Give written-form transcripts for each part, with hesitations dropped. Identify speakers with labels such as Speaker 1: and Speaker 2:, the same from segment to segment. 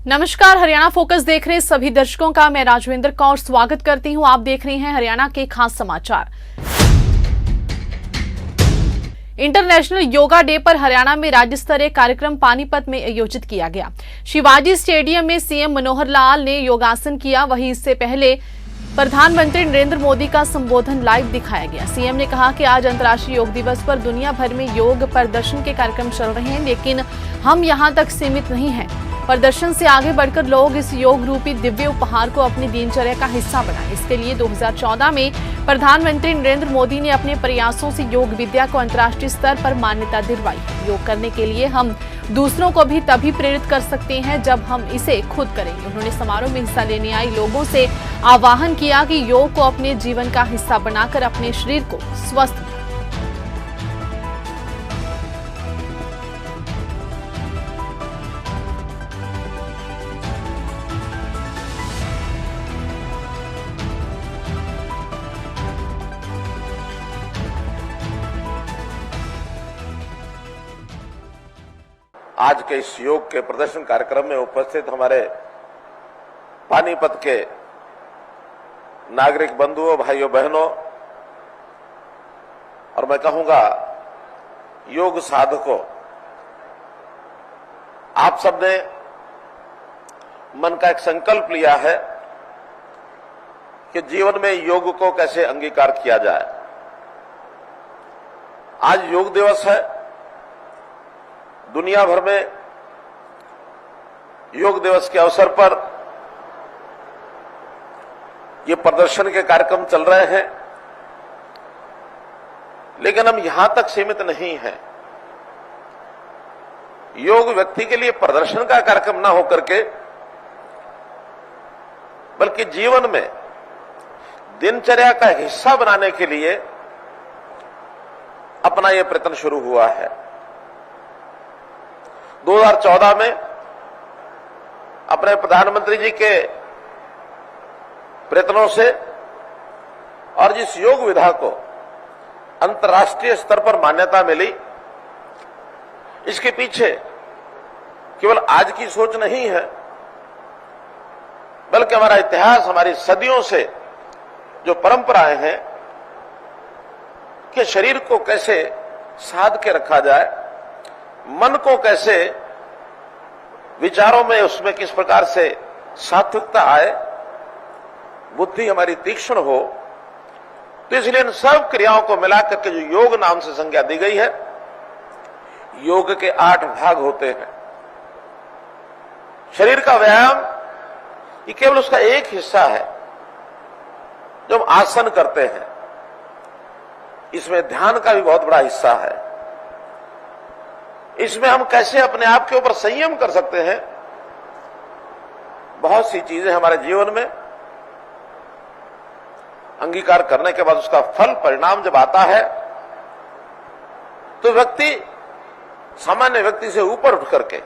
Speaker 1: नमस्कार, हरियाणा फोकस देख रहे सभी दर्शकों का मैं राजविंदर कौर स्वागत करती हूं। आप देख रहे हैं हरियाणा के खास समाचार। इंटरनेशनल योगा डे पर हरियाणा में राज्य स्तरीय कार्यक्रम पानीपत में आयोजित किया गया। शिवाजी स्टेडियम में सीएम मनोहर लाल ने योगासन किया। वहीं इससे पहले प्रधानमंत्री नरेंद्र मोदी का संबोधन लाइव दिखाया गया। सीएम ने कहा कि आज अंतर्राष्ट्रीय योग दिवस पर दुनिया भर में योग प्रदर्शन के कार्यक्रम चल रहे हैं, लेकिन हम यहां तक सीमित नहीं हैं। प्रदर्शन से आगे बढ़कर लोग इस योग रूपी दिव्य उपहार को अपनी दिनचर्या का हिस्सा बनाएं। इसके लिए 2014 में प्रधानमंत्री नरेंद्र मोदी ने अपने प्रयासों से योग विद्या को अंतर्राष्ट्रीय स्तर पर मान्यता दिलवाई। योग करने के लिए हम दूसरों को भी तभी प्रेरित कर सकते हैं जब हम इसे खुद करेंगे। उन्होंने समारोह में हिस्सा लेने आई लोगों से आह्वान किया कि योग को अपने जीवन का हिस्सा बनाकर अपने शरीर को स्वस्थ
Speaker 2: आज के इस योग के प्रदर्शन कार्यक्रम में उपस्थित हमारे पानीपत के नागरिक बंधुओं, भाइयों बहनों और मैं कहूंगा योग साधकों, आप सबने मन का एक संकल्प लिया है कि जीवन में योग को कैसे अंगीकार किया जाए। आज योग दिवस है। दुनिया भर में योग दिवस के अवसर पर ये प्रदर्शन के कार्यक्रम चल रहे हैं, लेकिन हम यहां तक सीमित नहीं हैं। योग व्यक्ति के लिए प्रदर्शन का कार्यक्रम ना होकर के बल्कि जीवन में दिनचर्या का हिस्सा बनाने के लिए अपना यह प्रयत्न शुरू हुआ है। 2014 में अपने प्रधानमंत्री जी के प्रयत्नों से और जिस योग विधा को अंतर्राष्ट्रीय स्तर पर मान्यता मिली, इसके पीछे केवल आज की सोच नहीं है, बल्कि हमारा इतिहास, हमारी सदियों से जो परंपराएं हैं कि शरीर को कैसे साध के रखा जाए, मन को कैसे विचारों में उसमें किस प्रकार से सात्विकता आए, बुद्धि हमारी तीक्ष्ण हो, तो इसलिए इन सब क्रियाओं को मिलाकर के जो योग नाम से संज्ञा दी गई है, योग के 8 भाग होते हैं। शरीर का व्यायाम ये केवल उसका एक हिस्सा है। जो हम आसन करते हैं, इसमें ध्यान का भी बहुत बड़ा हिस्सा है। इसमें हम कैसे अपने आप के ऊपर संयम कर सकते हैं। बहुत सी चीजें हमारे जीवन में अंगीकार करने के बाद उसका फल, परिणाम जब आता है, तो व्यक्ति सामान्य व्यक्ति से ऊपर उठ करके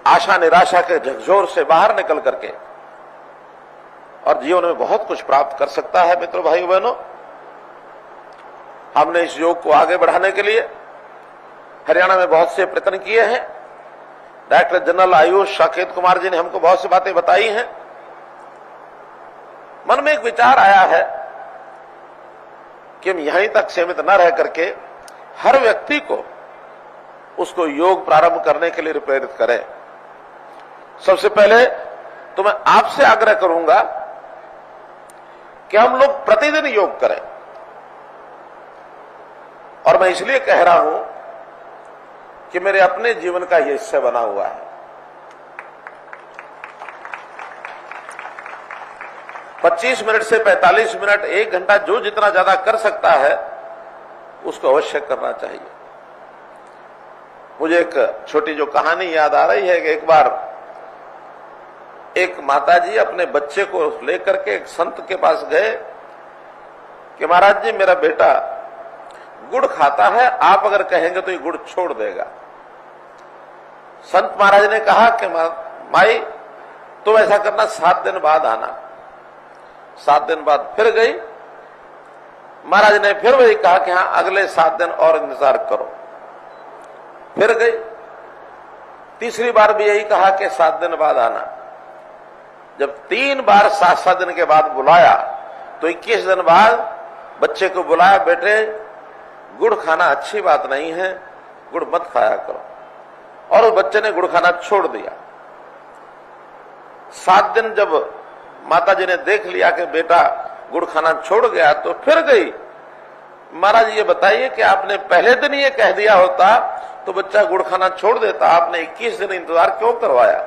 Speaker 2: आशा निराशा के झकझोर से बाहर निकल करके और जीवन में बहुत कुछ प्राप्त कर सकता है। मित्रों, भाइयों बहनों, हमने इस योग को आगे बढ़ाने के लिए हरियाणा में बहुत से प्रयत्न किए हैं। डायरेक्टर जनरल आयुष साकेत कुमार जी ने हमको बहुत सी बातें बताई हैं। मन में एक विचार आया है कि हम यहीं तक सीमित न रह करके हर व्यक्ति को उसको योग प्रारंभ करने के लिए प्रेरित करें। सबसे पहले तो मैं आपसे आग्रह करूंगा कि हम लोग प्रतिदिन योग करें। और मैं इसलिए कह रहा हूं कि मेरे अपने जीवन का यह हिस्सा बना हुआ है। 25 मिनट से 45 मिनट, 1 घंटा, जो जितना ज्यादा कर सकता है उसको अवश्य करना चाहिए। मुझे एक छोटी जो कहानी याद आ रही है कि एक बार एक माताजी अपने बच्चे को लेकर के एक संत के पास गए कि महाराज जी, मेरा बेटा गुड़ खाता है, आप अगर कहेंगे तो ये गुड़ छोड़ देगा। संत महाराज ने कहा कि माई, तुम ऐसा करना, 7 दिन बाद आना। 7 दिन बाद फिर गई। महाराज ने फिर वही कहा कि हाँ, अगले 7 दिन और इंतजार करो। फिर गई। तीसरी बार भी यही कहा कि 7 दिन बाद आना। जब 3 बार 7-7 दिन के बाद बुलाया तो 21 दिन बाद बच्चे को बुलाया, बेटे गुड़ खाना अच्छी बात नहीं है, गुड़ मत खाया करो। और उस बच्चे ने गुड़ खाना छोड़ दिया। 7 दिन जब माताजी ने देख लिया कि बेटा गुड़ खाना छोड़ गया तो फिर गई, महाराज ये बताइए कि आपने पहले दिन ये कह दिया होता तो बच्चा गुड़ खाना छोड़ देता, आपने 21 दिन इंतजार क्यों करवाया?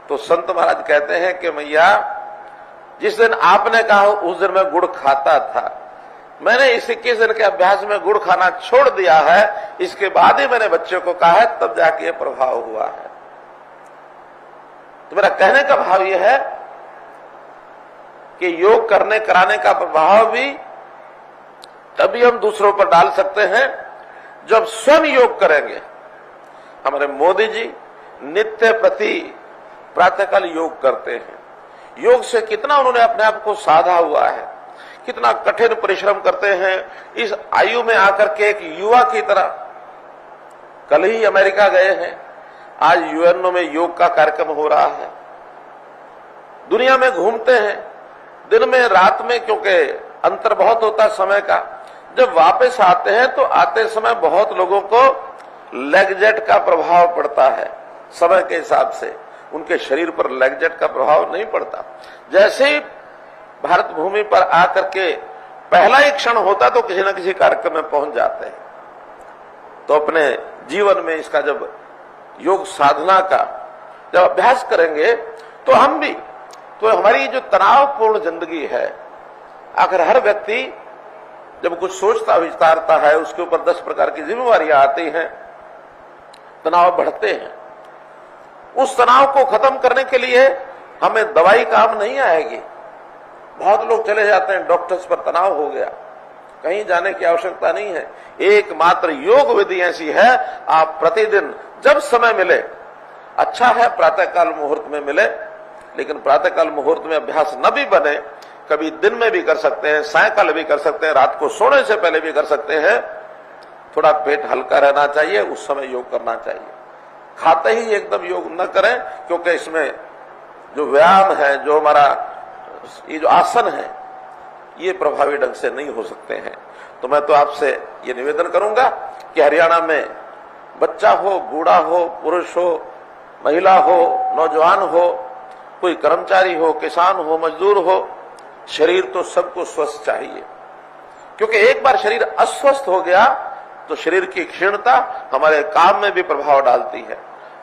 Speaker 2: तो संत महाराज कहते हैं कि मैया जिस दिन आपने कहा उस दिन मैं गुड़ खाता था, मैंने इस 21 दिन के अभ्यास में गुड़ खाना छोड़ दिया है, इसके बाद ही मैंने बच्चे को कहा है, तब जाके प्रभाव हुआ है। तो मेरा कहने का भाव यह है कि योग करने कराने का प्रभाव भी तभी हम दूसरों पर डाल सकते हैं जब स्वयं योग करेंगे। हमारे मोदी जी नित्य प्रति प्रातःकाल योग करते हैं। योग से कितना उन्होंने अपने आप को साधा हुआ है, कितना कठिन परिश्रम करते हैं इस आयु में आकर के एक युवा की तरह। कल ही अमेरिका गए हैं, आज यूएनओ में योग का कार्यक्रम हो रहा है। दुनिया में घूमते हैं, दिन में रात में, क्योंकि अंतर बहुत होता है समय का। जब वापस आते हैं तो आते समय बहुत लोगों को लेग जेट का प्रभाव पड़ता है। समय के हिसाब से उनके शरीर पर लेग जेट का प्रभाव नहीं पड़ता। जैसे ही भारत भूमि पर आकर के पहला ही क्षण होता तो किसी न किसी कार्यक्रम में पहुंच जाते हैं। तो अपने जीवन में इसका जब योग साधना का जब अभ्यास करेंगे तो हम भी, तो हमारी जो तनावपूर्ण जिंदगी है, आखिर हर व्यक्ति जब कुछ सोचता विचारता है उसके ऊपर 10 प्रकार की जिम्मेवारियां आती हैं, तनाव बढ़ते हैं। उस तनाव को खत्म करने के लिए हमें दवाई काम नहीं आएगी। बहुत लोग चले जाते हैं डॉक्टर्स पर, तनाव हो गया, कहीं जाने की आवश्यकता नहीं है। एकमात्र योग विधि ऐसी है, आप प्रतिदिन जब समय मिले, अच्छा है प्रातःकाल मुहूर्त में मिले, लेकिन प्रातःकाल मुहूर्त में अभ्यास न भी बने, कभी दिन में भी कर सकते हैं, सायंकाल भी कर सकते हैं, रात को सोने से पहले भी कर सकते हैं। थोड़ा पेट हल्का रहना चाहिए, उस समय योग करना चाहिए। खाते ही एकदम योग न करें, क्योंकि इसमें जो व्यायाम है, जो हमारा ये जो आसन है, ये प्रभावी ढंग से नहीं हो सकते हैं। तो मैं तो आपसे ये निवेदन करूंगा कि हरियाणा में बच्चा हो, बूढ़ा हो, पुरुष हो, महिला हो, नौजवान हो, कोई कर्मचारी हो, किसान हो, मजदूर हो, शरीर तो सबको स्वस्थ चाहिए। क्योंकि एक बार शरीर अस्वस्थ हो गया तो शरीर की क्षीणता हमारे काम में भी प्रभाव डालती है।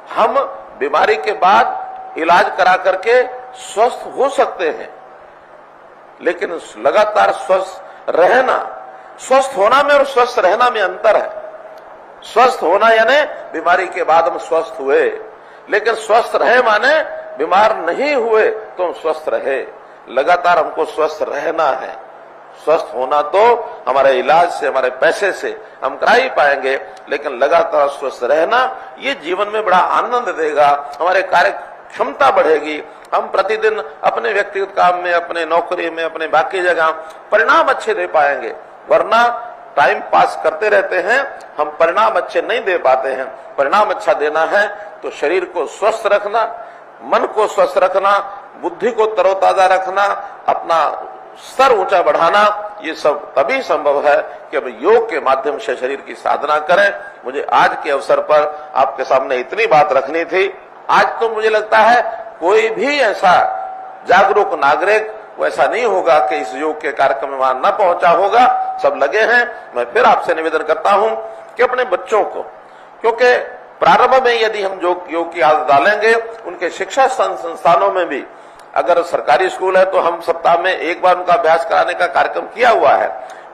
Speaker 2: हम बीमारी के बाद इलाज करा करके स्वस्थ हो सकते हैं, लेकिन लगातार स्वस्थ रहना, स्वस्थ होना में और स्वस्थ रहना में अंतर है। स्वस्थ होना यानी बीमारी के बाद हम स्वस्थ हुए, लेकिन स्वस्थ रहे माने बीमार नहीं हुए तो हम स्वस्थ रहे। लगातार हमको स्वस्थ रहना है। स्वस्थ होना तो हमारे इलाज से, हमारे पैसे से हम करा ही पाएंगे, लेकिन लगातार स्वस्थ रहना ये जीवन में बड़ा आनंद देगा, हमारे कार्य क्षमता बढ़ेगी। हम प्रतिदिन अपने व्यक्तिगत काम में, अपने नौकरी में, अपने बाकी जगह परिणाम अच्छे दे पाएंगे। वरना टाइम पास करते रहते हैं, हम परिणाम अच्छे नहीं दे पाते हैं। परिणाम अच्छा देना है तो शरीर को स्वस्थ रखना, मन को स्वस्थ रखना, बुद्धि को तरोताजा रखना, अपना स्तर ऊंचा बढ़ाना, ये सब तभी संभव है कि अब योग के माध्यम से शरीर की साधना करें। मुझे आज के अवसर पर आपके सामने इतनी बात रखनी थी। आज तो मुझे लगता है कोई भी ऐसा जागरूक नागरिक वैसा नहीं होगा कि इस योग के कार्यक्रम में वहां न पहुंचा होगा। सब लगे हैं। मैं फिर आपसे निवेदन करता हूं कि अपने बच्चों को, क्योंकि प्रारंभ में यदि हम योग की आदत डालेंगे, उनके शिक्षा संस्थानों में भी, अगर सरकारी स्कूल है तो हम सप्ताह में एक बार उनका अभ्यास कराने का कार्यक्रम किया हुआ है।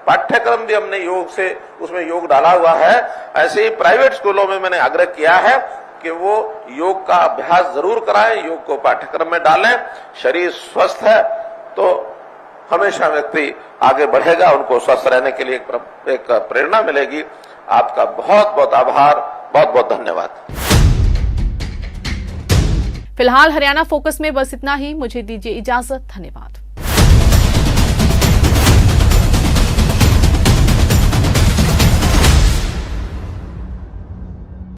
Speaker 2: पाठ्यक्रम भी हमने योग से उसमें योग डाला हुआ है। ऐसे ही प्राइवेट स्कूलों में मैंने आग्रह किया है कि वो योग का अभ्यास जरूर कराएं, योग को पाठ्यक्रम में डालें। शरीर स्वस्थ है तो हमेशा व्यक्ति आगे बढ़ेगा, उनको स्वस्थ रहने के लिए एक प्रेरणा मिलेगी। आपका बहुत बहुत आभार, बहुत बहुत धन्यवाद।
Speaker 1: फिलहाल हरियाणा फोकस में बस इतना ही। मुझे दीजिए इजाजत। धन्यवाद।